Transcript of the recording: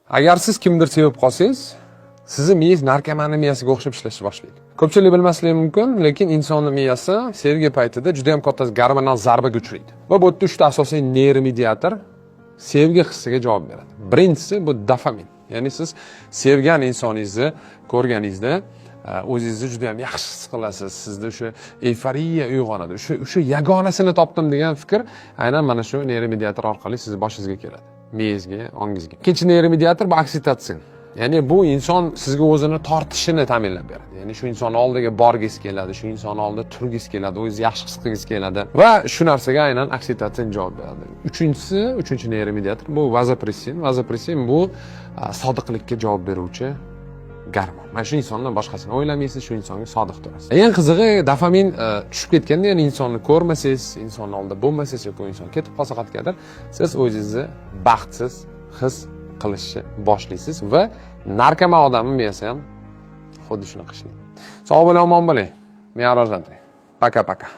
Agar siz kimdir sevib qolsangiz, sizni miyangiz narkomanni miyasiga o'xshab ishlashni boshlaydi. Ko'pchilik bilmasligi mumkin, lekin insonning miyasi sevgi paytida juda ham katta gormonal zarbaga uchraydi. Va bu yerda 3 ta asosiy neyромediator sevgi hissiga javob beradi. Birinchisi bu dopamin. Ya'ni siz sevgan insoningizni ko'rganingizda o'zingizni juda ham yaxshi his qilasiz. Sizda o'sha euforiya uyg'onadi. O'sha yagonasini topdim degan fikr aynan mana shu neyромediator orqali sizning boshingizga keladi. Miyangizga, ongingizga. Ikkinchi neyромediator bu oksitotsin. Ya'ni bu inson sizga o'zini tortishini ta'minlab beradi. Ya'ni shu inson oldiga borgis keladi, shu inson oldida turgis keladi, o'zingizni yaxshi his qilgis keladi va shu narsaga aynan oksitotsin javob beradi. Uchinchi neyромediator bu vazopressin. Vazopressin bu sodiqlikka javob beruvchi gormon. Mana shu insondan boshqasini o'ylamaysiz, shu insonga sodiq turasiz. Eng qizig'i dopamin tushib ketganda, ya'ni insonni ko'rmasangiz, insonni oldida bo'lmasangiz yoki u inson ketib qolsa qatgadir, siz o'zingizni baxtsiz his qilishni boshlaysiz va narkoman odamning miyasi ham xuddi shunaqa ishlaydi. Sog' bo'ling, omon bo'ling. Meni rivojlantiring. Paka.